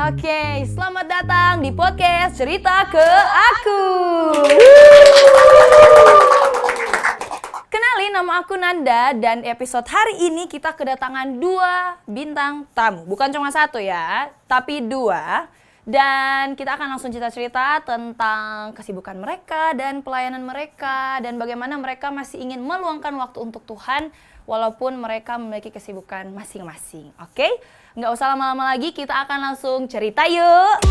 Oke, selamat datang di podcast Cerita ke Aku. Kenalin, nama aku Nanda dan episode hari ini kita kedatangan 2 bintang tamu. Bukan cuma 1 ya, tapi 2. Dan kita akan langsung cerita-cerita tentang kesibukan mereka dan pelayanan mereka dan bagaimana mereka masih ingin meluangkan waktu untuk Tuhan walaupun mereka memiliki kesibukan masing-masing. Oke? Nggak usah lama-lama lagi, kita akan langsung cerita yuk!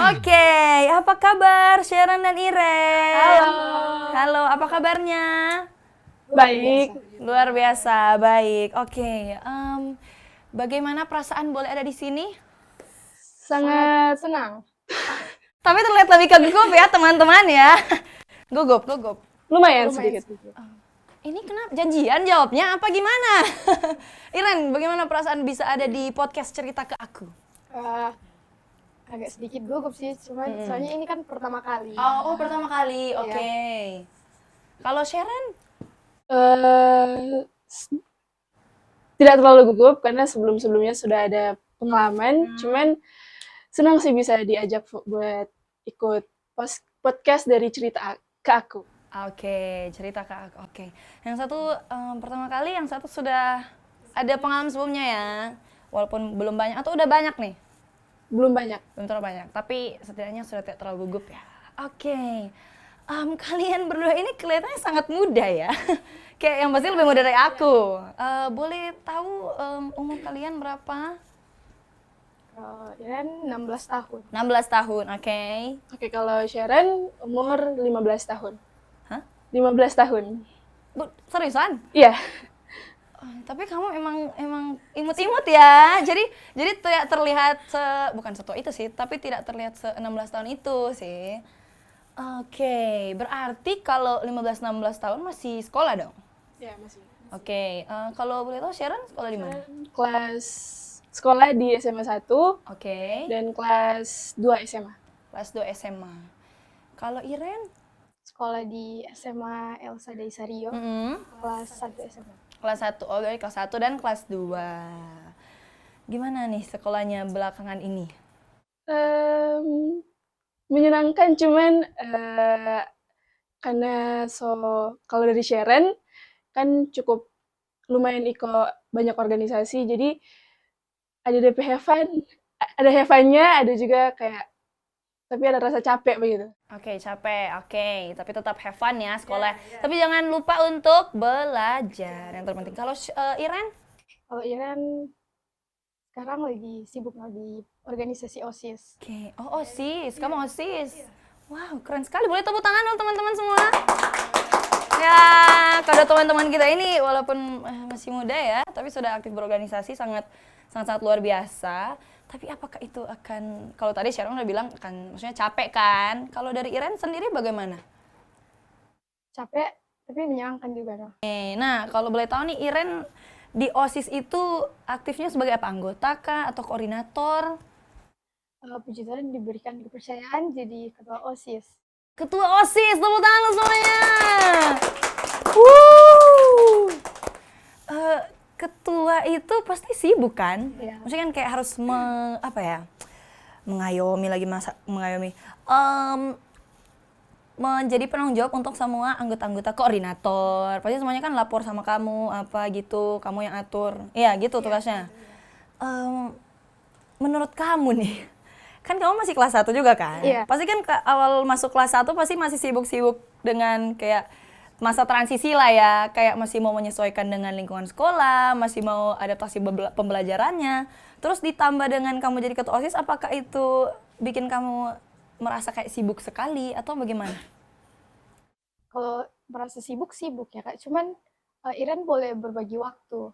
Oke, apa kabar Sharon dan Iren? Halo. Halo, apa kabarnya? Baik. Luar biasa, baik. Oke, bagaimana perasaan boleh ada di sini? Sangat senang. Tapi terlihat lebih gugup ya teman-teman ya. Gugup. Lumayan sedikit. Ini kenapa janjian jawabnya apa gimana? Iren, bagaimana perasaan bisa ada di podcast Cerita ke Aku? Agak sedikit gugup sih, cuma soalnya ini kan pertama kali. Oh, pertama kali. Oke. Kalau Sharon? Tidak terlalu gugup karena sebelum-sebelumnya sudah ada pengalaman, cuman senang sih bisa diajak buat ikut podcast dari Cerita ke Aku. Oke, Cerita ke Aku. Oke. Yang satu pertama kali, yang satu sudah ada pengalaman sebelumnya ya. Walaupun belum banyak atau udah banyak nih? Belum banyak. Belum terlalu banyak, tapi setidaknya sudah tidak terlalu gugup ya. Oke. Kalian berdua ini kelihatannya sangat muda ya. Kayak yang pasti lebih muda dari aku. Boleh tahu umur kalian berapa? Iren 16 tahun. 16 tahun, oke. Oke, kalau Sharon umur 15 tahun. Hah? 15 tahun. Seriusan? Iya. Tapi kamu emang imut-imut ya. Jadi tidak terlihat bukan setua itu sih, tapi tidak terlihat 16 tahun itu sih. Oke, berarti kalau 15-16 tahun masih sekolah dong? Iya, masih. Oke, kalau boleh tahu Sharon sekolah di mana? Sekolah di SMA 1 Oke. dan kelas 2 SMA. Kelas 2 SMA. Kalau Iren? Sekolah di SMA Elsa Daisario, kelas 1 SMA. Kelas 1, oh dari kelas 1 dan kelas 2. Gimana nih sekolahnya belakangan ini? Menyenangkan, cuman karena kalau dari Sharon kan cukup lumayan ikut banyak organisasi, jadi ada DP Heaven-nya, ada juga kayak tapi ada rasa capek begitu. Oke, capek. Oke, tapi tetap have fun ya sekolah. Tapi jangan lupa untuk belajar. Yang terpenting. Kalau Iren? Kalau Iren sekarang lagi sibuk di organisasi OSIS. Oke. Oh, OSIS. Kamu OSIS. Wow, keren sekali. Boleh tepuk tangan dong teman-teman semua. Ya, kalau teman-teman kita ini walaupun masih muda ya, tapi sudah aktif berorganisasi sangat luar biasa. Tapi apakah itu akan, kalau tadi Sharon udah bilang akan, maksudnya capek kan? Kalau dari Iren sendiri bagaimana? Capek, tapi menyenangkan juga dong. Nah, kalau boleh tahu nih, Iren di OSIS itu aktifnya sebagai apa? Anggota kah atau koordinator? Puji Tuhan diberikan kepercayaan jadi ketua OSIS. Ketua OSIS, tepuk tangan lo semuanya! Ketua itu pasti sibuk kan? Iya. Maksudnya kan kayak harus menjadi penanggung jawab untuk semua anggota-anggota koordinator. Pasti semuanya kan lapor sama kamu apa gitu, kamu yang atur. Iya gitu tugasnya. Menurut kamu nih, kan kamu masih kelas 1 juga kan? Iya. Pasti kan awal masuk kelas 1 pasti masih sibuk-sibuk dengan kayak masa transisi lah ya, kayak masih mau menyesuaikan dengan lingkungan sekolah, masih mau adaptasi pembelajarannya. Terus ditambah dengan kamu jadi ketua OSIS, apakah itu bikin kamu merasa kayak sibuk sekali atau bagaimana? Kalau merasa sibuk ya Kak, cuman Iren boleh berbagi waktu.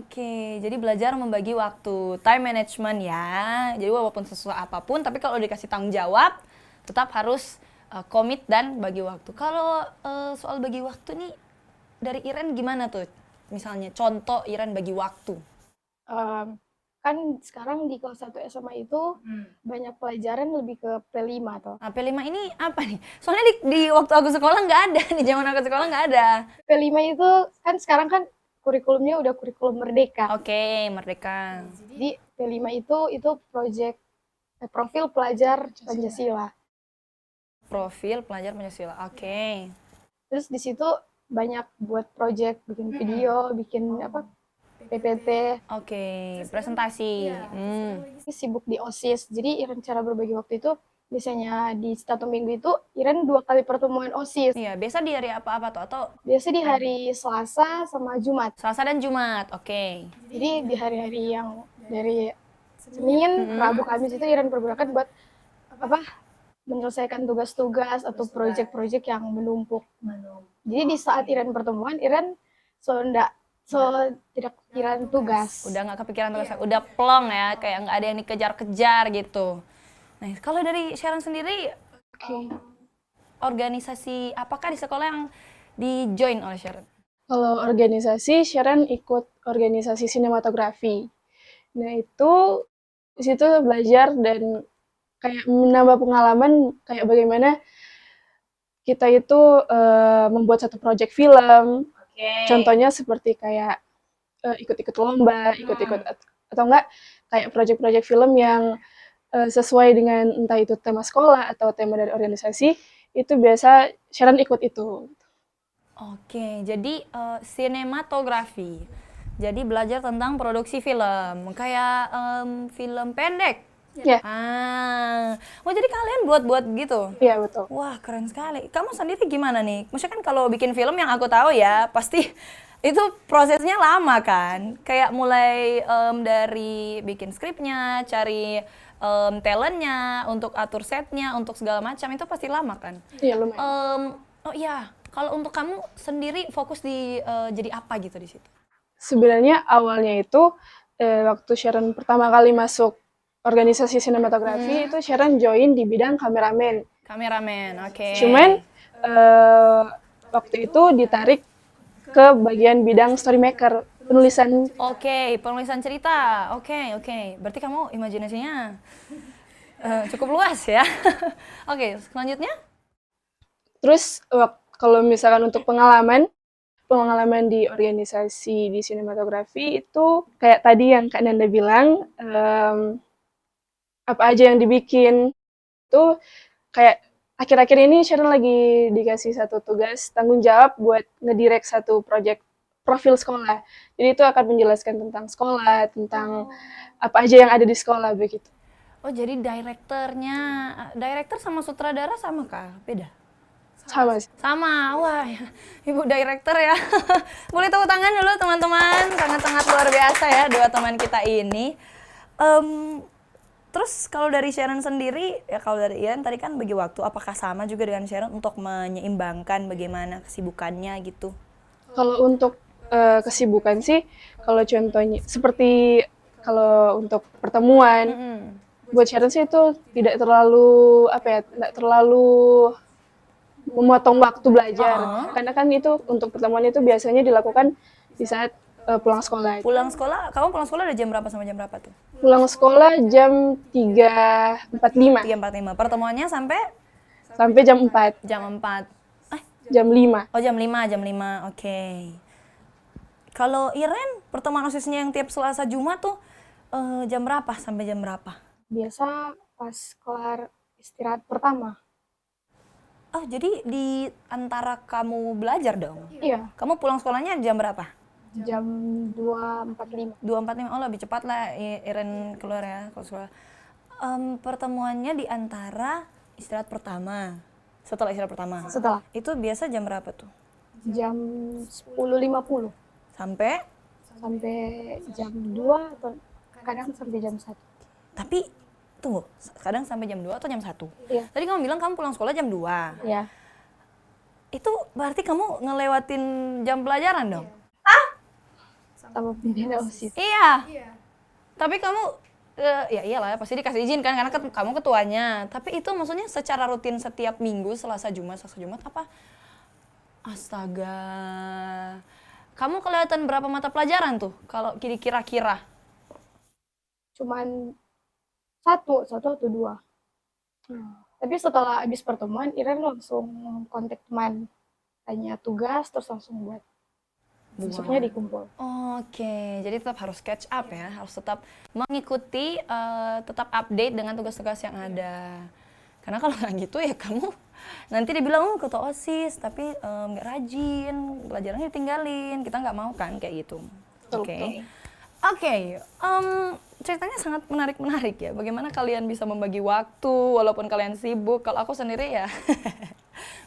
Oke, jadi belajar membagi waktu, time management ya. Jadi walaupun sesuai apapun, tapi kalau dikasih tanggung jawab, tetap harus komit dan bagi waktu. Kalau soal bagi waktu nih, dari Iren gimana tuh? Misalnya contoh Iren bagi waktu. Kan sekarang di kelas 1 SMA itu banyak pelajaran lebih ke P5 toh. Nah, P5 ini apa nih? Soalnya di waktu aku sekolah nggak ada, di zaman aku sekolah nggak ada. P5 itu kan sekarang kan kurikulumnya udah kurikulum merdeka. Oke, merdeka. Jadi P5 itu project profil pelajar Pancasila. Profil pelajar Pancasila. Oke. Terus di situ banyak buat project, bikin video, bikin PPT. Oke, presentasi. Sibuk di OSIS. Jadi Iren cara berbagi waktu itu biasanya di satu minggu itu Iren 2 kali pertemuan OSIS. Iya, biasa di hari apa-apa tuh? Atau Biasa di hari Selasa sama Jumat. Selasa dan Jumat. Oke. Jadi di hari-hari yang dari Senin, Rabu, Kamis itu Iren pergunakan buat menyelesaikan tugas-tugas atau proyek-proyek yang menumpuk. Jadi di saat Iren pertemuan, Iren tidak kepikiran tugas. Udah nggak kepikiran tugas, udah plong ya, kayak nggak ada yang dikejar-kejar gitu. Nah, kalau dari Sharon sendiri, organisasi apakah di sekolah yang di-join oleh Sharon? Kalau organisasi, Sharon ikut organisasi sinematografi. Nah, itu di situ belajar dan kayak menambah pengalaman kayak bagaimana kita itu membuat satu proyek film. Contohnya seperti kayak ikut-ikut lomba, ikut-ikut atau enggak kayak proyek-proyek film yang sesuai dengan entah itu tema sekolah atau tema dari organisasi, itu biasa Sharon ikut itu. Oke, jadi sinematografi. Jadi belajar tentang produksi film, kayak film pendek. Ya. Oh jadi kalian buat-buat gitu? Iya, betul. Wah, keren sekali. Kamu sendiri gimana nih? Maksudnya kan kalau bikin film yang aku tahu ya, pasti itu prosesnya lama kan? Kayak mulai dari bikin skripnya, cari talentnya, untuk atur setnya, untuk segala macam, itu pasti lama kan? Iya, lumayan. Oh iya, kalau untuk kamu sendiri fokus di jadi apa gitu di situ? Sebenarnya awalnya itu waktu Sharon pertama kali masuk organisasi sinematografi itu Sharon join di bidang kameramen. Kameramen, oke. Cuman waktu itu ditarik ke bagian bidang story maker, penulisan. Oke, penulisan cerita. Oke. Berarti kamu imajinasinya cukup luas ya. Oke, selanjutnya? Terus kalau misalkan untuk pengalaman di organisasi di sinematografi itu kayak tadi yang Kak Nanda bilang, apa aja yang dibikin itu kayak akhir-akhir ini Sharon lagi dikasih satu tugas tanggung jawab buat ngedirect satu project profil sekolah. Jadi itu akan menjelaskan tentang sekolah, tentang apa aja yang ada di sekolah begitu. Oh, jadi director sama sutradara sama kah? Beda? Sama sih. Sama, wah ibu director ya. Boleh tepuk tangan dulu teman-teman, sangat-sangat luar biasa ya dua teman kita ini. Terus kalau dari Sharon sendiri, ya kalau dari Ian tadi kan bagi waktu, apakah sama juga dengan Sharon untuk menyeimbangkan bagaimana kesibukannya gitu? Kalau untuk kesibukan sih, kalau contohnya seperti kalau untuk pertemuan, buat Sharon sih itu tidak terlalu tidak terlalu memotong waktu belajar. Karena kan itu untuk pertemuan itu biasanya dilakukan di saat pulang sekolah. Pulang sekolah, kamu pulang sekolah dari jam berapa sampai jam berapa tuh? Pulang sekolah jam 3.45. 3.45. Pertemuannya sampai jam 4. Jam 4. Jam 5. Oh, jam 5. Oke. Kalau Iren, pertemuan OSISnya yang tiap Selasa Jumat tuh jam berapa sampai jam berapa? Biasa pas kelar istirahat pertama. Oh, jadi di antara kamu belajar dong? Iya. Kamu pulang sekolahnya jam berapa? Jam 2.45. 2.45, oh lebih cepat lah Iren keluar ya kalau sekolah. Pertemuannya di antara istirahat pertama, setelah istirahat pertama? Setelah. Itu biasa jam berapa tuh? Jam 10.50. Sampai Jam 2 atau kadang sampai jam 1. Tapi, tunggu, kadang sampai jam 2 atau jam 1? Iya. Tadi kamu bilang kamu pulang sekolah jam 2. Iya. Itu berarti kamu ngelewatin jam pelajaran dong? Sama pembina OSIS. Iya. Tapi kamu, ya iyalah pasti dikasih izin kan, karena kamu ketuanya. Tapi itu maksudnya secara rutin setiap minggu, Selasa Jumat apa? Astaga. Kamu kelihatan berapa mata pelajaran tuh, kalau kira-kira? Cuman satu atau dua. Tapi setelah habis pertemuan, Iren langsung kontak teman, tanya tugas, terus langsung buat. besoknya dikumpul. Oke, jadi tetap harus catch up ya, harus tetap mengikuti, tetap update dengan tugas-tugas yang ada. Karena kalau nggak gitu ya kamu nanti dibilang ketua OSIS tapi nggak rajin, pelajarannya ditinggalin. Kita nggak mau kan kayak gitu. Oke. Oke, ceritanya sangat menarik ya. Bagaimana kalian bisa membagi waktu walaupun kalian sibuk. Kalau aku sendiri ya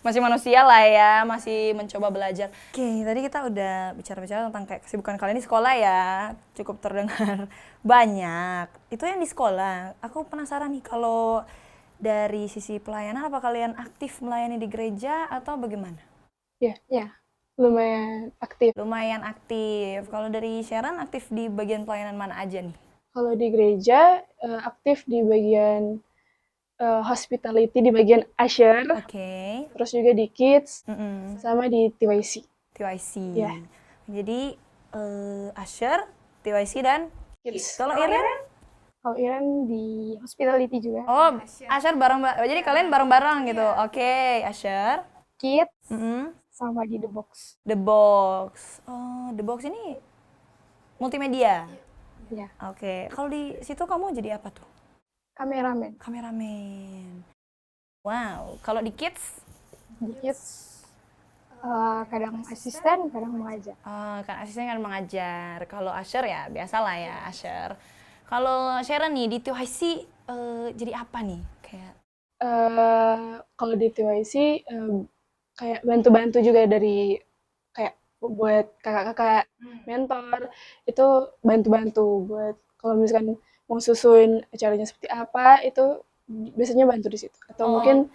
masih manusia lah ya, masih mencoba belajar. Oke, tadi kita udah bicara-bicara tentang kayak kesibukan kalian di sekolah ya. Cukup terdengar banyak. Itu yang di sekolah. Aku penasaran nih kalau dari sisi pelayanan, apa kalian aktif melayani di gereja atau bagaimana? Ya, Lumayan aktif. Lumayan aktif. Kalau dari Sharon aktif di bagian pelayanan mana aja nih? Kalau di gereja aktif di bagian hospitality, di bagian usher, Oke. terus juga di kids, Mm-mm. sama di TYC. TYC. Ya. Jadi Usher, TYC dan Kids. kalau Iren? kalau Iren di hospitality juga. Oh, Usher bareng-bareng. Jadi kalian bareng-bareng gitu. Oke, Usher. Kids Mm-mm. sama di The Box. The Box. Oh, The Box ini multimedia. Ya, Oke. Kalau di situ kamu jadi apa tuh? kameramen. Kameramen. Wow. Kalau di Kids? Di Kids kadang asisten, kadang mengajar. Kan asisten kan mengajar. Kalau Usher ya biasalah ya Usher. Kalau Sharon nih di TYC jadi apa nih? Kayak Kalau di TYC kayak bantu-bantu juga dari kayak buat kakak-kakak mentor, itu bantu-bantu buat kalau misalkan mau susun acaranya seperti apa, itu biasanya bantu di situ. Atau mungkin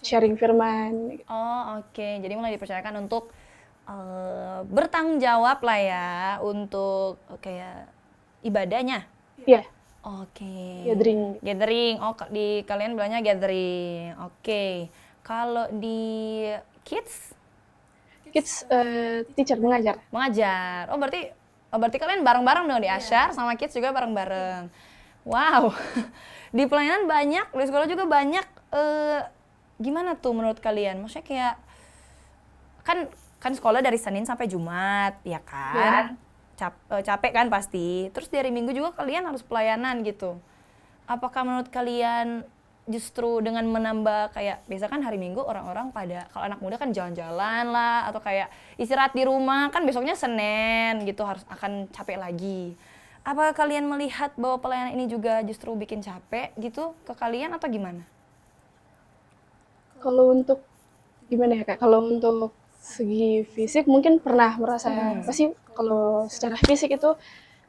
sharing firman. Oh, oke. Jadi mulai dipercayakan untuk bertanggung jawab lah ya untuk kayak ibadahnya. Ya, Oke. gathering. Gathering. Oh, di kalian bilangnya gathering. Oke. Kalau di kids Kids teacher mengajar. mengajar. Oh berarti kalian bareng-bareng dong di Asyar sama kids juga bareng-bareng. Wow. Di pelayanan banyak, di sekolah juga banyak. Gimana tuh menurut kalian? Maksudnya kayak kan sekolah dari Senin sampai Jumat, ya kan? Capek kan pasti. Terus dari Minggu juga kalian harus pelayanan gitu. Apakah menurut kalian justru dengan menambah kayak biasa kan hari Minggu orang-orang pada kalau anak muda kan jalan-jalan lah atau kayak istirahat di rumah kan besoknya Senin gitu harus akan capek lagi. Apakah kalian melihat bahwa pelayanan ini juga justru bikin capek gitu ke kalian atau gimana? Kalau untuk gimana ya Kak? Kalau untuk segi fisik mungkin pernah merasa pasti kalau secara fisik itu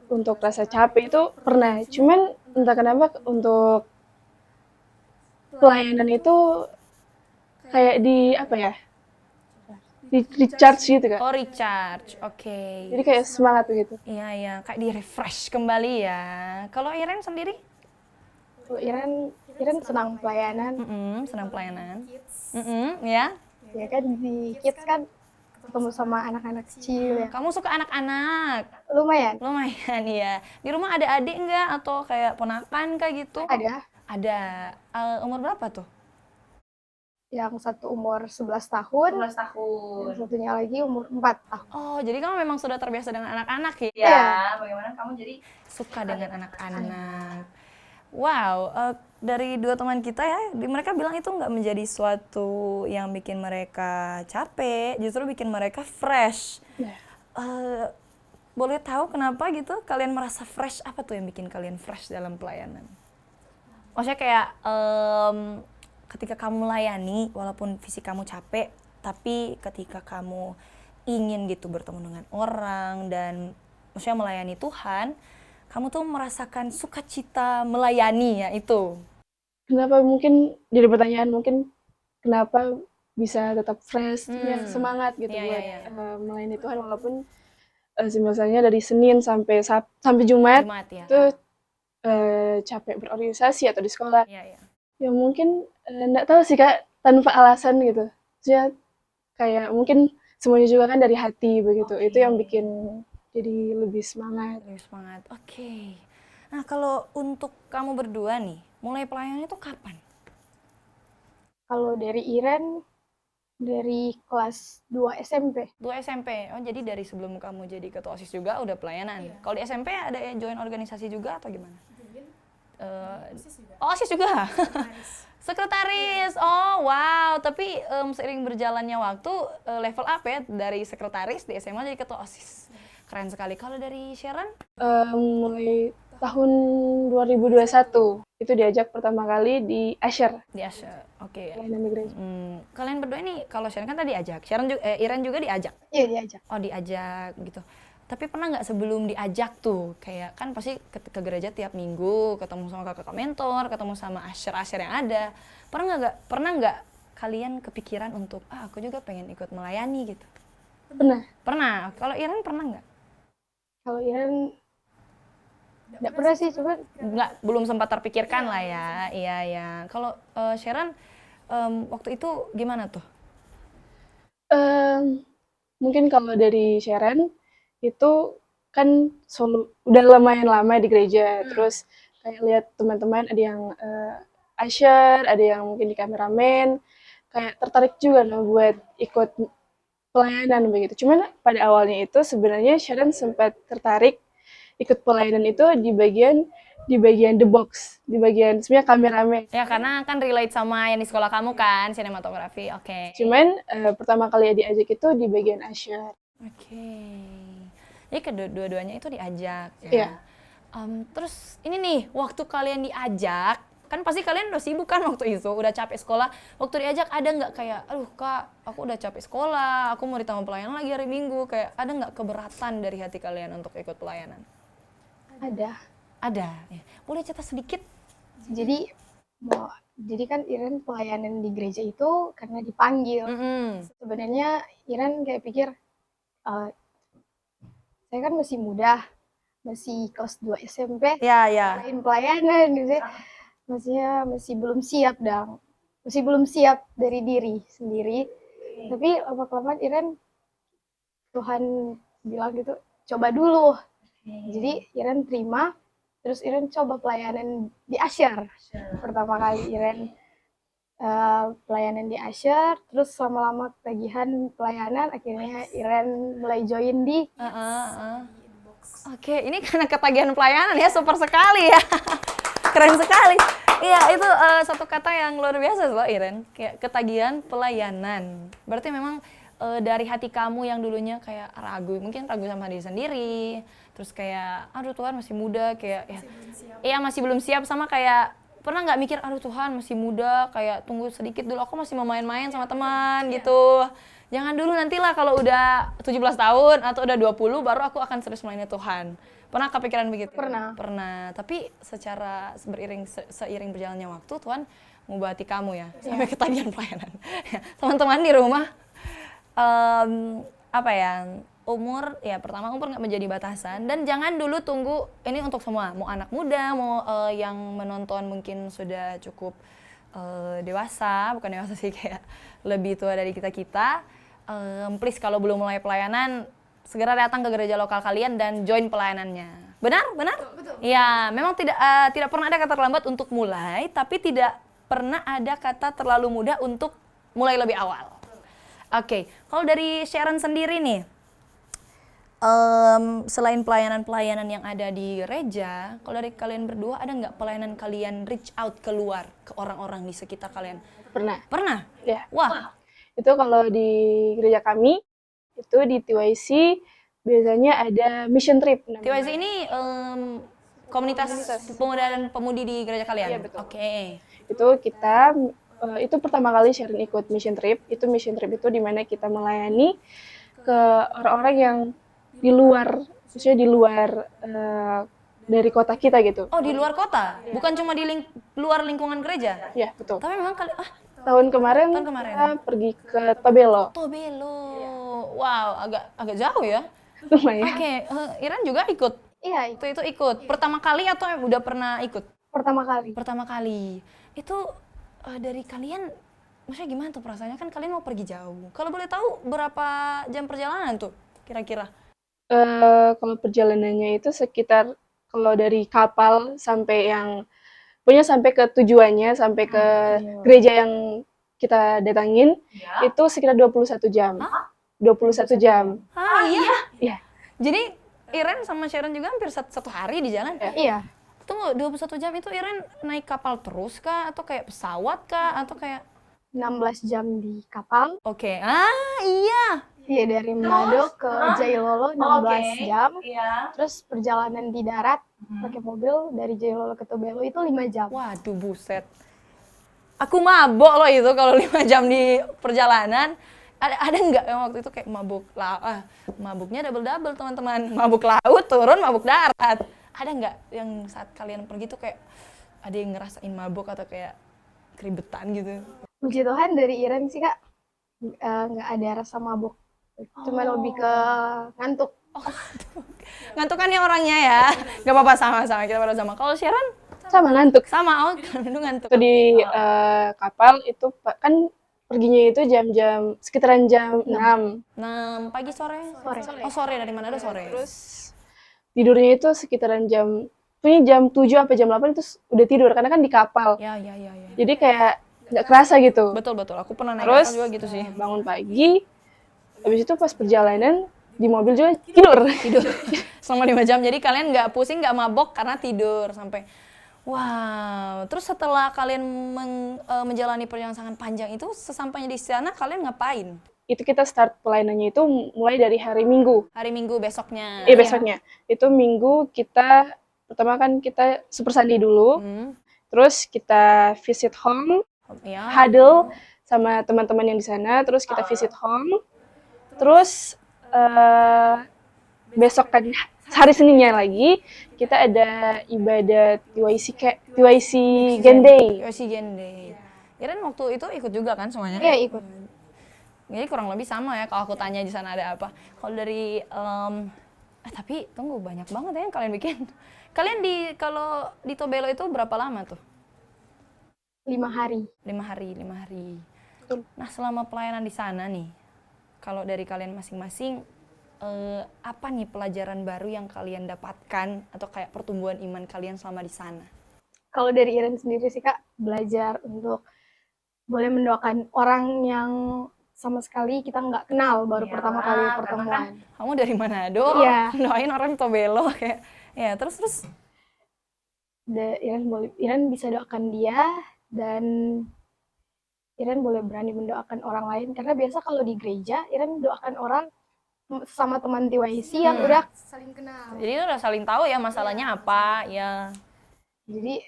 untuk rasa capek itu pernah. Cuman entah kenapa untuk pelayanan itu kayak di apa ya? Di recharge gitu Kak. Oh, recharge. Oke. Jadi kayak semangat begitu. Iya, kayak di-refresh kembali ya. Kalau Iren sendiri? Kalau Iren senang pelayanan. Senang pelayanan. Ya. Ya kan di Kids kan ketemu sama anak-anak kecil ya. Kamu suka anak-anak? Lumayan. Lumayan ya. Di rumah ada adik nggak atau kayak ponakan kayak gitu? Ada Ada. Umur berapa tuh? yang satu umur 11 tahun, 11 tahun. yang satunya lagi umur 4 tahun. Oh, jadi kamu memang sudah terbiasa dengan anak-anak ya? Iya. Bagaimana kamu jadi suka dengan anak-anak? Wow, dari dua teman kita ya, mereka bilang itu nggak menjadi suatu yang bikin mereka capek, justru bikin mereka fresh. Ya. Boleh tahu kenapa gitu kalian merasa fresh? Apa tuh yang bikin kalian fresh dalam pelayanan? Maksudnya kayak ketika kamu melayani, walaupun fisik kamu capek, tapi ketika kamu ingin gitu bertemu dengan orang dan maksudnya melayani Tuhan, kamu tuh merasakan sukacita melayani ya itu. Kenapa mungkin jadi pertanyaan mungkin kenapa bisa tetap fresh, ya, semangat gitu Iya, buat iya. melayani Tuhan walaupun misalnya dari Senin sampai sampai Jumat Jumat ya. itu capek berorganisasi atau di sekolah. Iya, iya. Ya mungkin nggak tahu sih Kak, tanpa alasan gitu. Maksudnya kayak mungkin semuanya juga kan dari hati begitu. Itu yang bikin jadi lebih semangat. Lebih semangat. Oke. Nah, kalau untuk kamu berdua nih, mulai pelayanan itu kapan? Kalau dari Iren dari kelas 2 SMP. 2 SMP. Oh, jadi dari sebelum kamu jadi ketua OSIS juga udah pelayanan. Kalau di SMP ada join organisasi juga atau gimana? OSIS juga. Sekretaris. Oh, wow. Tapi seiring berjalannya waktu level up ya dari sekretaris di SMA jadi ketua OSIS. Keren sekali. Kalau dari Sharon? Mulai tahun 2021 itu diajak pertama kali di Asher, Di Asher. Oke. pelayanan di gereja. Kalian berdua ini kalau Sharon kan tadi diajak. Sharon juga, Iren juga diajak. Iya, diajak. Oh, diajak gitu. Tapi pernah nggak sebelum diajak tuh, kayak kan pasti ke gereja tiap minggu, ketemu sama kakak mentor, ketemu sama Asher yang ada. Pernah nggak kalian kepikiran untuk, aku juga pengen ikut melayani gitu? Pernah. Pernah. Kalau Iren pernah nggak? Kalau Iren nggak pernah sih, cuma Nggak, belum sempat terpikirkan lah ya. Iya, ya. Kalau Sharon waktu itu gimana tuh? Mungkin kalau dari Sharon itu kan udah lumayan lama di gereja, terus kayak lihat teman-teman ada yang usher, ada yang mungkin di kameramen, kayak tertarik juga loh buat ikut pelayanan begitu. Cuman pada awalnya itu sebenarnya Sharon sempat tertarik ikut pelayanan itu di bagian the box, di bagian sebenarnya kameramen. Ya karena kan relate sama yang di sekolah kamu kan, sinematografi. Oke. Cuman pertama kali diajak itu di bagian usher. Oke. Jadi kedua-duanya itu diajak ya. Iya. Terus ini nih, waktu kalian diajak, kan pasti kalian udah sibuk kan waktu itu, udah capek sekolah. Waktu diajak ada nggak kayak, aduh kak, aku udah capek sekolah, aku mau ditambah pelayanan lagi hari Minggu, kayak ada nggak keberatan dari hati kalian untuk ikut pelayanan? ada. Ada. Ya. Boleh cerita sedikit? Jadi kan Iren pelayanan di gereja itu karena dipanggil. Sebenarnya Iren kayak pikir, saya kan masih muda, masih kelas 2 SMP, Ya, ya. lain pelayanan gitu ya. Masih belum siap masih belum siap dari diri sendiri. Tapi lama-kelamaan Iren, Tuhan bilang gitu, coba dulu. Jadi Iren terima, terus Iren coba pelayanan di Asher. Pertama kali Iren pelayanan di Asher, terus lama-lama ketagihan pelayanan, akhirnya Iren mulai join di Oke, ini karena ketagihan pelayanan ya, super sekali ya. Keren sekali. Iya, itu satu kata yang luar biasa loh Iren, kayak ketagihan pelayanan. Berarti memang dari hati kamu yang dulunya kayak ragu, mungkin ragu sama diri sendiri, terus kayak aduh Tuhan masih muda, kayak masih belum siap, sama kayak pernah nggak mikir aduh Tuhan masih muda, kayak tunggu sedikit dulu, aku masih mau main-main sama teman gitu. Jangan dulu, nantilah kalau udah 17 tahun atau udah 20 baru aku akan serius melayani Tuhan. Pernah kepikiran begitu? Pernah. Tapi seiring berjalannya waktu Tuhan mengubah hati kamu ya, sampai ketagihan pelayanan. Teman-teman di rumah, umur nggak menjadi batasan, dan jangan dulu tunggu, ini untuk semua, mau anak muda, mau yang menonton mungkin sudah cukup dewasa, bukan dewasa sih, kayak lebih tua dari kita. Please kalau belum mulai pelayanan, segera datang ke gereja lokal kalian dan join pelayanannya. Benar? Betul. Iya, memang tidak pernah ada kata terlambat untuk mulai, tapi tidak pernah ada kata terlalu mudah untuk mulai lebih awal. Oke, kalau dari Sharon sendiri nih, selain pelayanan-pelayanan yang ada di gereja, kalau dari kalian berdua ada nggak pelayanan kalian reach out keluar ke orang-orang di sekitar kalian? Pernah? Ya. Wah. Itu kalau di gereja kami, itu di TYC biasanya ada mission trip. TYC ini komunitas pemuda dan pemudi di gereja kalian? Iya, betul. Oke. Itu pertama kali Sharon ikut mission trip. Itu mission trip itu di mana kita melayani ke orang-orang yang di luar, maksudnya di luar dari kota kita gitu. Oh, di luar kota? Bukan cuma di luar lingkungan gereja? Ya, betul. Tapi memang Tahun kemarin kita pergi ke Tobelo. Wow, agak jauh ya. Lumayan. Oke, Iren juga ikut? Iya, Itu ikut. Pertama kali atau udah pernah ikut? pertama kali. Itu dari kalian, maksudnya gimana tuh perasaannya? Kan kalian mau pergi jauh. Kalau boleh tahu berapa jam perjalanan tuh kira-kira? Kalau perjalanannya itu sekitar, kalau dari kapal sampai ke tujuannya, sampai ke gereja yang kita datangin itu sekitar 21 jam. 21 jam. Ah iya. Iya. Jadi Iren sama Sharon juga hampir satu hari di jalan. Iya, Tunggu, 21 jam itu Iren naik kapal terus kah? Atau kayak pesawat kah? Atau kayak... 16 jam di kapal. Oke, iya. Iya, dari Manado ke Jailolo 16 jam. Iya. Terus perjalanan di darat pakai mobil dari Jailolo ke Tobelo itu 5 jam. Waduh, buset. Aku mabok loh itu kalau 5 jam di perjalanan. Ada nggak yang waktu itu kayak mabuknya double-double teman-teman. Mabuk laut, turun, mabuk darat. Ada nggak yang saat kalian pergi tuh kayak ada yang ngerasain mabuk atau kayak keribetan gitu? Puji Tuhan dari Iren sih Kak, nggak ada rasa mabuk. Cuma lebih ke ngantuk. Ngantukannya orangnya ya. Gak apa-apa, sama-sama, kita pada sama. Kalau Sharon? Sama ngantuk. Sama, oh dulu ngantuk. Waktu di kapal itu kan perginya itu jam-jam sekitaran jam 6. Nah, pagi sore? Sore. Oh sore, dari mana ada sore? Terus tidurnya itu sekitaran jam 7 apa jam 8 itu udah tidur karena kan di kapal. Ya. Jadi kayak nggak kerasa gitu. Betul, aku pernah naik Terus kapal juga gitu sih. bangun pagi, habis itu pas perjalanan di mobil juga tidur. Tidur selama 5 jam, jadi kalian nggak pusing, nggak mabok karena tidur sampai wow. Terus setelah kalian menjalani perjalanan sangat panjang itu, sesampainya di sana kalian ngapain? Itu kita start pelayanannya itu mulai dari hari Minggu. Hari Minggu besoknya. Besoknya. Itu Minggu kita pertama kan kita Super Sunday dulu. Terus kita visit home, Ya. huddle sama teman-teman yang di sana, terus kita visit home. Terus besok kan hari Seninnya lagi kita ada ibadat TYC Gendai. TYC Gendai. Iren waktu itu ikut juga kan semuanya? Iya, ikut. Jadi kurang lebih sama ya kalau aku tanya di sana ada apa. Kalau dari tapi tunggu, banyak banget ya yang kalian bikin. Kalian kalau di Tobelo itu berapa lama tuh? 5 hari. 5 hari. Betul. Nah, selama pelayanan di sana nih, kalau dari kalian masing-masing, apa nih pelajaran baru yang kalian dapatkan atau kayak pertumbuhan iman kalian selama di sana? Kalau dari Iren sendiri sih Kak, belajar untuk boleh mendoakan orang yang sama sekali kita nggak kenal, baru pertama kali pertemuan. Kamu dari Manado, Iya. doain orang Tobelo kayak, ya terus. Iren bisa doakan dia, dan Iren boleh berani mendoakan orang lain, karena biasa kalau di gereja Iren doakan orang sama teman TYC yang udah saling kenal. Jadi udah saling tahu ya masalahnya apa, ya. Jadi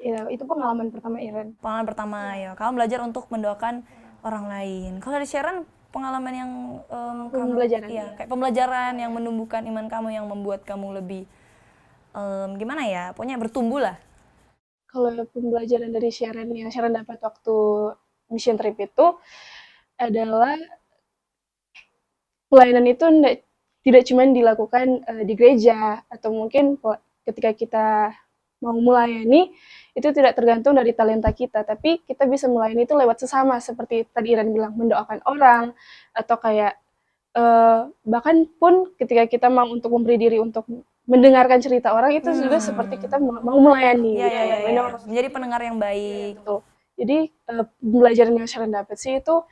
ya, itu pengalaman pertama Iren. Pengalaman pertama ya, kamu belajar untuk mendoakan orang lain. Kalau dari Sharon, pengalaman yang Pembelajaran. iya, kayak pembelajaran yang menumbuhkan iman kamu, yang membuat kamu lebih gimana ya, pokoknya bertumbuh lah. Kalau pembelajaran dari Sharon yang Sharon dapat waktu mission trip itu adalah pelayanan itu tidak cuma dilakukan di gereja, atau mungkin ketika kita mau melayani itu tidak tergantung dari talenta kita, tapi kita bisa melayani itu lewat sesama, seperti tadi Iren bilang, mendoakan orang, atau kayak bahkan pun ketika kita mau untuk memberi diri untuk mendengarkan cerita orang, itu juga seperti kita mau melayani. Iya. Menjadi pendengar yang baik. Gitu. Jadi pembelajaran yang Sharon dapat sih itu,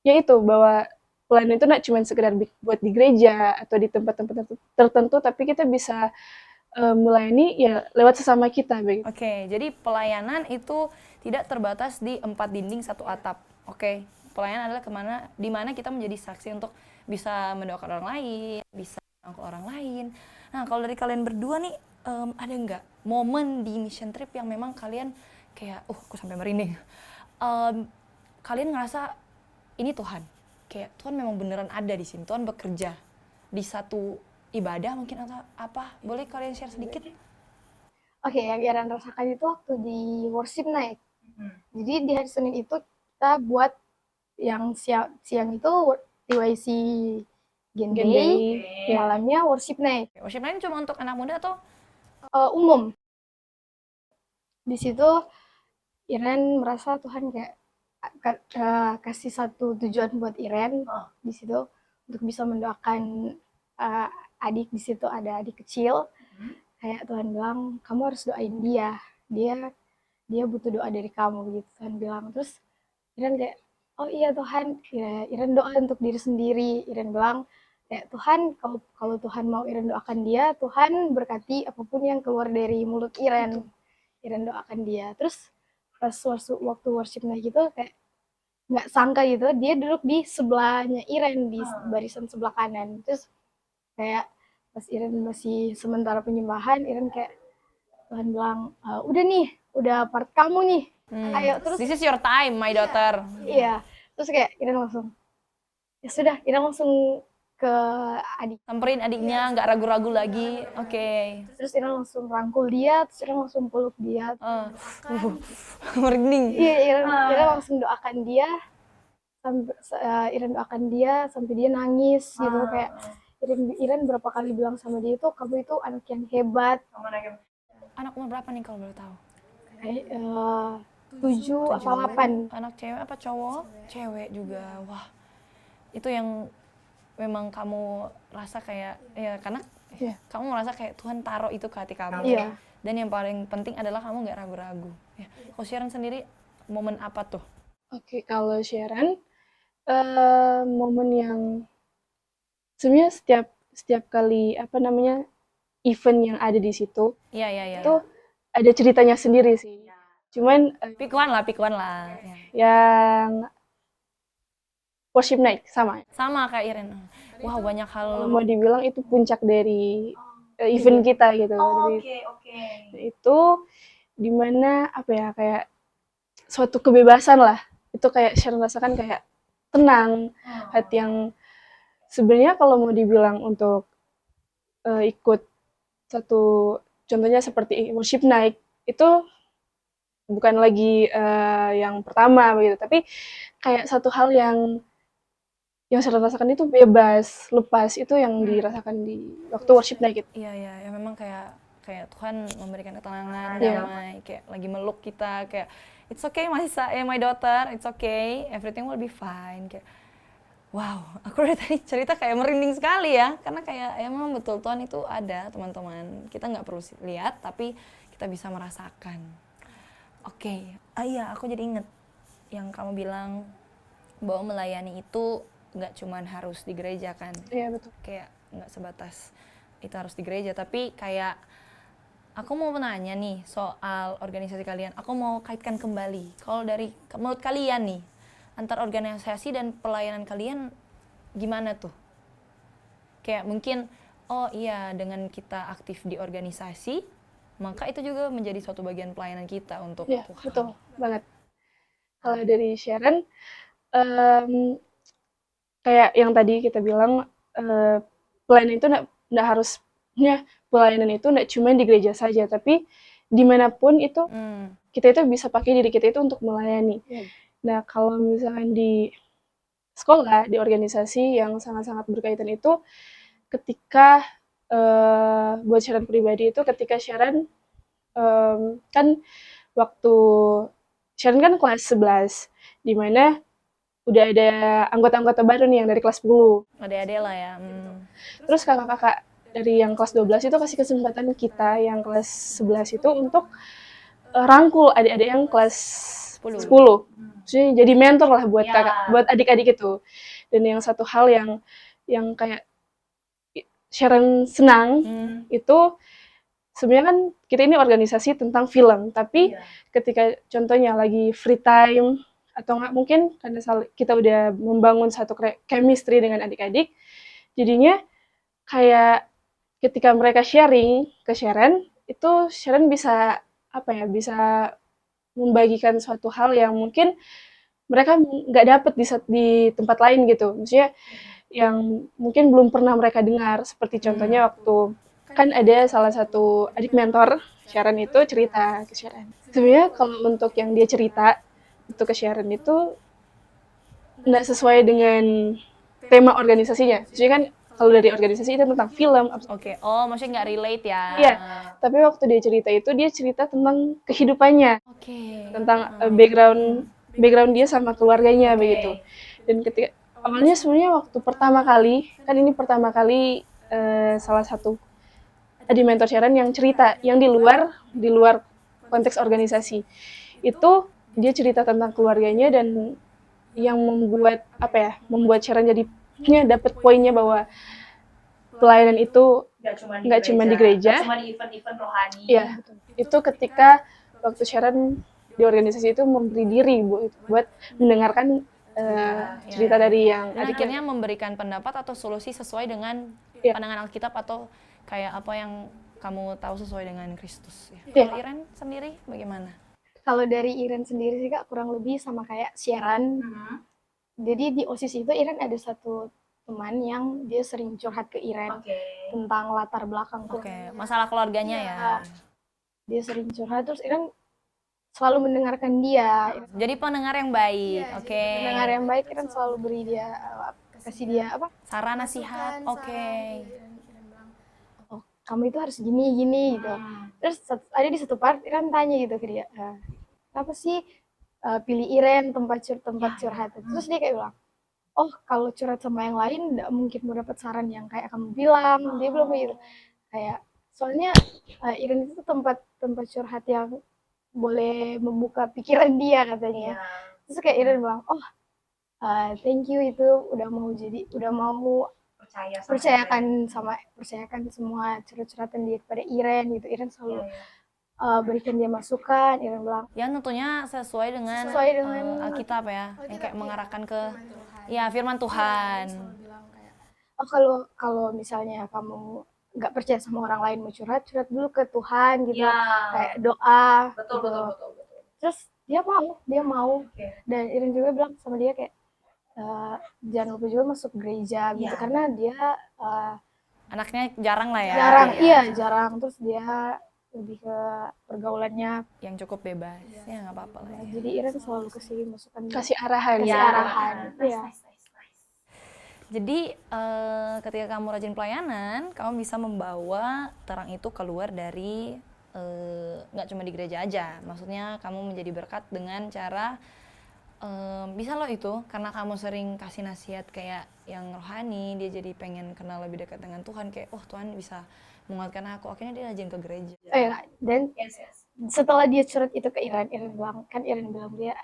yaitu bahwa pelayanan itu tidak cuma sekedar buat di gereja atau di tempat-tempat tertentu, tapi kita bisa melayani ya lewat sesama kita. Begitu. Oke, jadi pelayanan itu tidak terbatas di 4 dinding 1 atap. Oke, pelayanan adalah di mana kita menjadi saksi untuk bisa mendoakan orang lain, bisa mengangkut orang lain. Nah, kalau dari kalian berdua nih, ada nggak momen di mission trip yang memang kalian kayak, aku sampai merinding. Kalian ngerasa ini Tuhan, kayak Tuhan memang beneran ada di sini, Tuhan bekerja di satu ibadah mungkin atau apa? Boleh kalian share sedikit? Oke, yang Iren rasakan itu waktu di worship night. Jadi di hari Senin itu kita buat yang siang itu TYC Gendai, malamnya worship night. Worship night cuma untuk anak muda atau umum. Di situ Iren merasa Tuhan kayak kasih satu tujuan buat Iren di situ untuk bisa mendoakan adik. Di situ ada adik kecil. Kayak Tuhan bilang, kamu harus doain dia butuh doa dari kamu, begitu Tuhan bilang. Terus Iren kayak, oh iya Tuhan, ya, Iren doa untuk diri sendiri. Iren bilang, kayak Tuhan, kalau Tuhan mau Iren doakan dia, Tuhan berkati apapun yang keluar dari mulut Iren. Iren doakan dia. Terus pas waktu worship night gitu, kayak nggak sangka gitu, dia duduk di sebelahnya Iren, di barisan sebelah kanan. Terus kayak pas Iren masih sementara penyembahan, Iren kayak Tuhan bilang, udah nih, udah part kamu nih. Ayo, terus This is your time, my daughter. iya. Terus kayak Iren langsung, ya sudah, Iren langsung ke adik. Samperin adiknya, nggak ragu-ragu lagi. Oke. Terus Iren langsung rangkul dia, terus Iren langsung peluk dia. Merinding. Iya, Iren langsung doakan dia, sampai Iren doakan dia sampai dia nangis gitu. Kayak Iren berapa kali bilang sama dia itu, kamu itu anak yang hebat. Anak umur berapa nih kalau boleh tahu? Kayak 7 atau 8. Anak cewek apa cowok? Cewek juga. Wah, itu yang memang kamu rasa kayak, ya karena kamu merasa kayak Tuhan taruh itu ke hati kamu. Iya. Dan yang paling penting adalah kamu nggak ragu-ragu. Ya. Kalau Sharon sendiri, momen apa tuh? Oke, kalau Sharon, momen yang sebenarnya setiap kali event yang ada di situ Iya. itu ada ceritanya sendiri sih. Cuman Pikuan lah. Ya. yang worship night sama. Sama kayak Iren. Wah, banyak Kalau hal. mau dibilang itu puncak dari event kita gitu. Oke. Itu dimana kayak suatu kebebasan lah. Itu kayak Sharon rasakan kayak tenang, hati yang sebenarnya kalau mau dibilang untuk ikut satu, contohnya seperti worship night, itu bukan lagi yang pertama begitu, tapi kayak satu hal yang saya rasakan itu bebas, lepas, itu yang dirasakan di waktu worship night gitu. Iya, ya memang kayak Tuhan memberikan ketenangan, Iya. damai, kayak lagi meluk kita, kayak it's okay my daughter, it's okay, everything will be fine. Kayak wow, aku dari tadi cerita kayak merinding sekali ya, karena kayak emang betul Tuhan itu ada, teman-teman. Kita nggak perlu lihat, tapi kita bisa merasakan. Oke. Iya, aku jadi inget yang kamu bilang bahwa melayani itu nggak cuman harus di gereja kan. Iya, betul. Kayak nggak sebatas itu harus di gereja, tapi kayak aku mau menanya nih soal organisasi kalian. Aku mau kaitkan kembali. Kalau dari menurut kalian nih, antar organisasi dan pelayanan kalian gimana tuh? Kayak mungkin, oh iya dengan kita aktif di organisasi, maka itu juga menjadi suatu bagian pelayanan kita untuk Iya, Tuhan. betul banget. Kalau dari Sharon, kayak yang tadi kita bilang, pelayanan itu nggak harusnya pelayanan itu nggak cuma di gereja saja, tapi dimanapun itu kita itu bisa pakai diri kita itu untuk melayani. Nah, kalau misalkan di sekolah, di organisasi yang sangat-sangat berkaitan itu, ketika buat Sharon pribadi itu, ketika Sharon kan waktu Sharon kan kelas 11, di mana udah ada anggota-anggota baru nih yang dari kelas 10. Adik-adik lah ya. Terus kakak-kakak dari yang kelas 12 itu kasih kesempatan kita yang kelas 11 itu untuk rangkul adik-adik yang kelas 10. Maksudnya jadi mentor lah buat buat adik-adik itu. Dan yang satu hal yang kayak Sharon senang itu, sebenarnya kan kita ini organisasi tentang film, tapi ketika contohnya lagi free time atau nggak, mungkin karena kita udah membangun satu chemistry dengan adik-adik, jadinya kayak ketika mereka sharing ke Sharon, itu Sharon bisa bisa membagikan suatu hal yang mungkin mereka nggak dapat di tempat lain gitu. Maksudnya yang mungkin belum pernah mereka dengar, seperti contohnya waktu kan ada salah satu adik mentor Sharon itu cerita ke Sharon. Sebenarnya kalau untuk yang dia cerita itu ke Sharon itu nggak sesuai dengan tema organisasinya. Maksudnya kan kalau dari organisasi itu tentang film. Oke. Oh, maksudnya nggak relate ya? Iya. Tapi waktu dia cerita tentang kehidupannya. Oke. Tentang background dia sama keluarganya begitu. Dan ketika awalnya sebenarnya waktu pertama kali salah satu adik mentor Sharon yang cerita yang di luar konteks organisasi. Itu dia cerita tentang keluarganya dan yang membuat Sharon jadinya dapat poinnya bahwa pelayanan itu nggak cuma di gereja, cuma di event-event rohani. Iya, itu ketika waktu Sharon di organisasi itu memberi diri buat mendengarkan cerita dari yang Dan akhirnya memberikan pendapat atau solusi sesuai dengan Iya. pandangan Alkitab atau kayak apa yang kamu tahu sesuai dengan Kristus. Ya. Iya. Kalau Iren sendiri bagaimana? Kalau dari Iren sendiri sih Kak, kurang lebih sama kayak Sharon. Jadi di OSIS itu Iren ada satu teman yang dia sering curhat ke Iren tentang latar belakang tuh. Oke, masalah keluarganya ya. Dia sering curhat, terus Iren selalu mendengarkan dia. Jadi pendengar yang baik, oke. Pendengar yang baik, Iren selalu beri dia, kasih dia apa? Saran nasihat, oke. Oh, kamu itu harus gini gitu. Terus ada di satu part Iren tanya gitu ke dia, kenapa sih pilih Iren tempat curhat? Terus dia kayak bilang, oh kalau curhat sama yang lain nggak mungkin mau dapat saran yang kayak kamu bilang. Dia belum gitu. Kayak soalnya Iren itu tempat curhat yang boleh membuka pikiran dia katanya. Terus kayak Iren bilang, oh thank you, itu udah mau percayakan semua curhat-curhatan dia kepada Iren gitu. Iren selalu berikan dia masukan. Iren bilang Ya tentunya sesuai dengan Alkitab ya, yang kayak mengarahkan ke ya firman Tuhan. oh kalau misalnya kamu nggak percaya sama orang lain mau curhat dulu ke Tuhan gitu, kayak doa. Betul. Terus dia mau. Dan Iren juga bilang sama dia kayak jangan lupa juga masuk gereja gitu, karena dia Anaknya jarang lah ya. jarang. Terus dia lebih ke pergaulannya Yang cukup bebas, ya nggak apa-apa lah. Ya. jadi Iren selalu kasih masukan, kasih arahan. Iya. Jadi ketika kamu rajin pelayanan, kamu bisa membawa terang itu keluar dari nggak cuma di gereja aja. Maksudnya kamu menjadi berkat dengan cara bisa loh itu karena kamu sering kasih nasihat kayak yang rohani, dia jadi pengen kenal lebih dekat dengan Tuhan, kayak oh Tuhan bisa menguatkan aku, akhirnya dia rajin ke gereja. Dan setelah dia curhat itu ke Iren bilang dia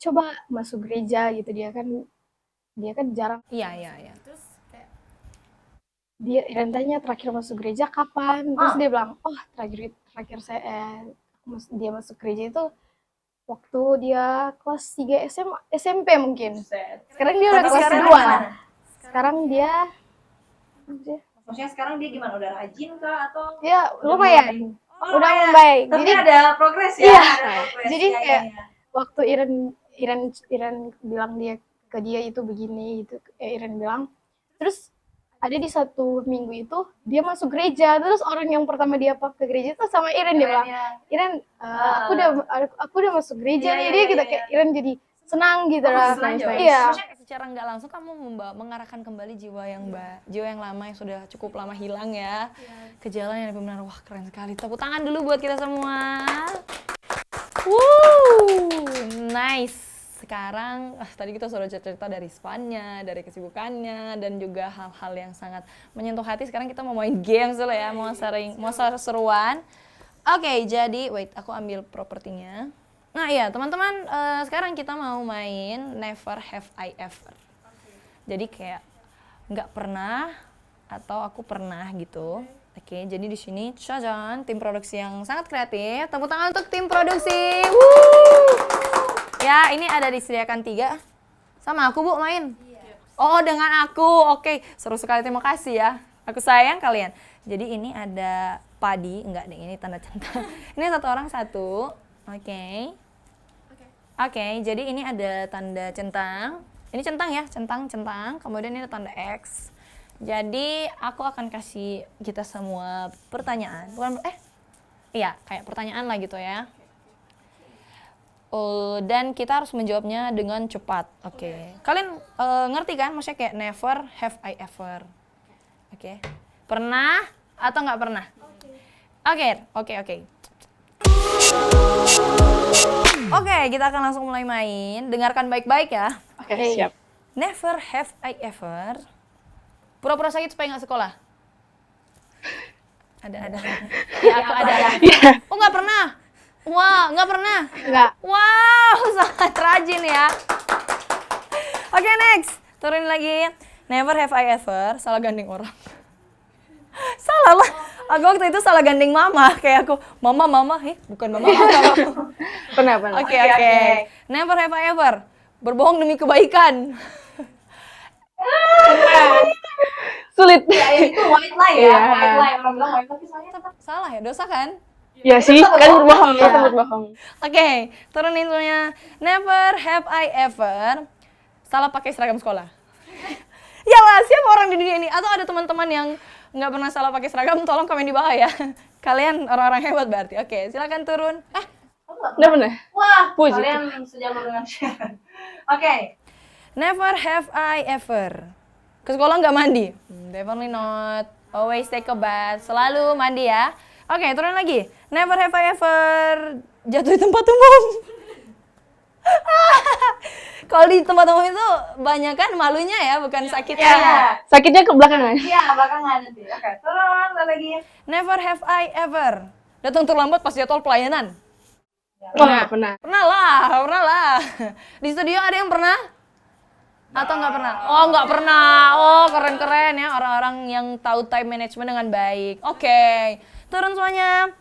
coba masuk gereja gitu. Dia kan jarang. Iya. Terus Iren tanya terakhir masuk gereja kapan. Terus dia bilang, oh terakhir dia masuk gereja itu waktu dia kelas 3 SMP mungkin. Sekarang dia udah kelas 2. Sekarang dia Maksudnya sekarang dia gimana? Udah rajin kah atau? ya lumayan. Udah membaik. Tapi Jadi ada progres ya? Iya. Ada progres. Jadi Iya, kayak iya. waktu Iren bilang ke dia itu begini gitu, Iren bilang, terus ada di satu minggu itu dia masuk gereja. Terus orang yang pertama dia ke gereja itu sama Iren. Dia bilang, Iren aku udah masuk gereja nih. Dia gitu kayak Iren jadi senang gitu lah. Iya. Secara nggak langsung kamu mengarahkan kembali jiwa yang lama yang sudah cukup lama hilang ya ke jalan yang lebih benar. Wah keren sekali, tepuk tangan dulu buat kita semua. Nice. Sekarang tadi kita sudah cerita dari spannya, dari kesibukannya, dan juga hal-hal yang sangat menyentuh hati. Sekarang kita mau main games dulu ya, mau seru-seruan. Oke, jadi wait, aku ambil propertinya. Nah iya teman-teman, sekarang kita mau main Never Have I Ever. Jadi kayak nggak pernah atau aku pernah gitu. Oke, jadi di sini Shajan, tim produksi yang sangat kreatif. Tepuk tangan untuk tim produksi. Woo! Ya, ini ada disediakan 3. Sama aku Bu main? Oh, dengan aku. Oke, seru sekali, terima kasih ya. Aku sayang kalian. Jadi ini ada padi, enggak deh, ini tanda centang. Ini satu orang satu. Oke. Jadi ini ada tanda centang. Ini centang ya, centang. Kemudian ini ada tanda X. Jadi aku akan kasih kita semua pertanyaan. Iya, kayak pertanyaan lah gitu ya. Dan kita harus menjawabnya dengan cepat. Oke. Kalian ngerti kan? Maksudnya kayak never have I ever. Oke. Pernah atau nggak pernah? Oke. Oke, kita akan langsung mulai main. Dengarkan baik-baik ya. Oke, siap. Never have I ever pura-pura sakit supaya nggak sekolah. Ada. Ya, aku ada. Oh, nggak pernah. Wah, nggak pernah. Enggak. Wow, sangat rajin ya. Oke, next. Turun lagi. Never have I ever salah gandeng orang. Salah lah. Aku waktu itu salah gandeng mama. Kayak aku, mama, bukan mama. Pernah. Oke. Never have I ever berbohong demi kebaikan. Sulit. Ya itu white lie ya. Iya. White lie. Orang bilang white lie, tapi soalnya tetap. Salah ya, dosa kan? Ya sih, kan berbohong, berbohong. Oke, turunin intronya. Never have I ever salah pakai seragam sekolah. Yalah, siapa orang di dunia ini? Atau ada teman-teman yang nggak pernah salah pakai seragam? Tolong komen di bawah ya. Kalian orang-orang hebat berarti. Oke, silakan turun. Nggak pernah. Wah, Puji. kalian sejago dengan Sharon. Oke. Never have I ever ke sekolah nggak mandi. Definitely not. Always take a bath. Selalu mandi ya. Oke, turun lagi. Never have I ever jatuh di tempat umum. Kalau di tempat umum itu banyak kan malunya ya, bukan sakitnya. Iya. Sakitnya ke belakangan. Iya, belakangan nanti. Oke, turun lagi. Never have I ever datang terlambat pas jadwal pelayanan. Pernah. Pernah lah. Di studio ada yang pernah? Atau nggak pernah? Oh, nggak pernah. Oh, keren-keren ya orang-orang yang tahu time management dengan baik. Oke, turun semuanya.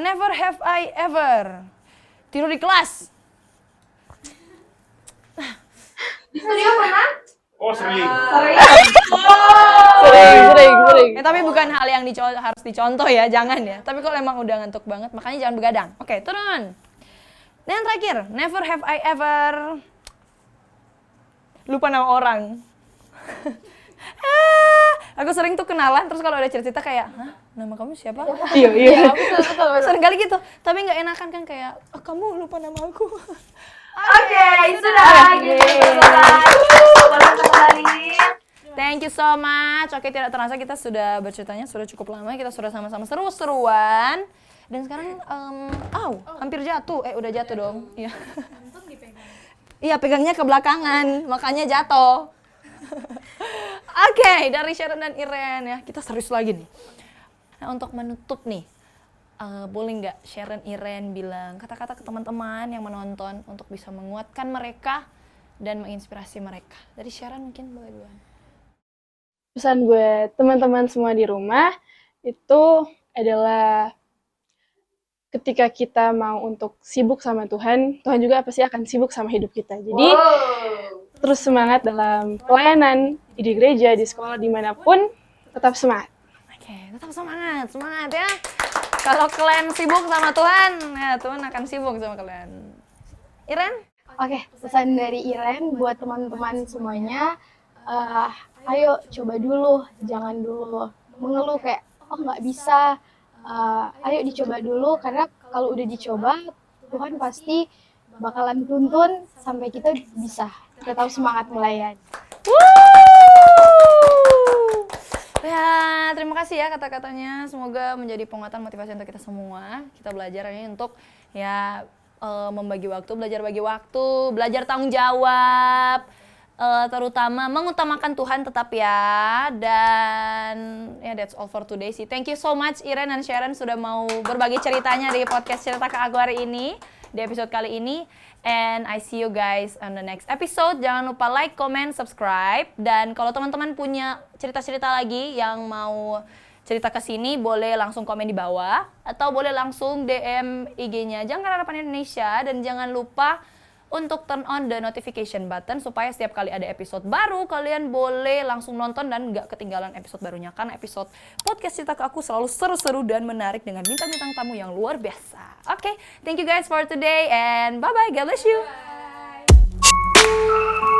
Never have I ever tidur di kelas. Di studio pernah? Oh sering. Sering. Tapi bukan hal yang harus dicontoh ya, jangan ya. Tapi kalau emang udah ngantuk banget, makanya jangan begadang. Oke, turun. Dan yang terakhir, never have I ever lupa nama orang. Aku sering tuh kenalan, terus kalau ada cerita kayak, hah, nama kamu siapa? Iya. Betul. Sering kali gitu, tapi nggak enakan kan kayak, oh, kamu lupa nama aku. Oke, sudah. Selamat kembali. Thank you so much. Oke, tidak terasa kita sudah berceritanya sudah cukup lama, kita sudah sama-sama seru-seruan. Dan sekarang, hampir jatuh. Udah jatuh dong. Iya. Iya, pegangnya ke belakangan, makanya jatuh. Oke, dari Sharon dan Iren ya, kita serius lagi nih. Nah, untuk menutup nih, boleh nggak Sharon, Iren bilang kata-kata ke teman-teman yang menonton untuk bisa menguatkan mereka dan menginspirasi mereka. Dari Sharon mungkin boleh duluan. Pesan gue teman-teman semua di rumah itu adalah ketika kita mau untuk sibuk sama Tuhan, Tuhan juga pasti akan sibuk sama hidup kita. Jadi terus semangat dalam pelayanan di gereja, di sekolah, dimanapun, tetap semangat. Oke, tetap semangat ya. Kalau kalian sibuk sama Tuhan, ya Tuhan akan sibuk sama kalian. Iren? Oke, pesan dari Iren buat teman-teman semuanya, ayo coba dulu, jangan dulu mengeluh kayak, oh nggak bisa. Ayo dicoba dulu, karena kalau udah dicoba, Tuhan pasti bakalan tuntun sampai kita bisa tetap semangat melayani. Ya, terima kasih ya kata-katanya. Semoga menjadi penguatan motivasi untuk kita semua. Kita belajar ini untuk ya membagi waktu, belajar bagi waktu, belajar tanggung jawab. Terutama mengutamakan Tuhan tetap ya. Dan ya that's all for today sih. Thank you so much Iren dan Sharon sudah mau berbagi ceritanya di podcast Cerita Ke Aku hari ini, di episode kali ini. And I see you guys on the next episode. Jangan lupa like, comment, subscribe. Dan kalau teman-teman punya cerita-cerita lagi yang mau cerita ke sini, boleh langsung komen di bawah atau boleh langsung DM IG-nya Jangkar Harapan Indonesia. Dan jangan lupa untuk turn on the notification button supaya setiap kali ada episode baru kalian boleh langsung nonton dan nggak ketinggalan episode barunya. Karena episode podcast Cerita Ke Aku selalu seru-seru dan menarik dengan bintang-bintang tamu yang luar biasa. Oke, thank you guys for today and bye-bye. God bless you. Bye.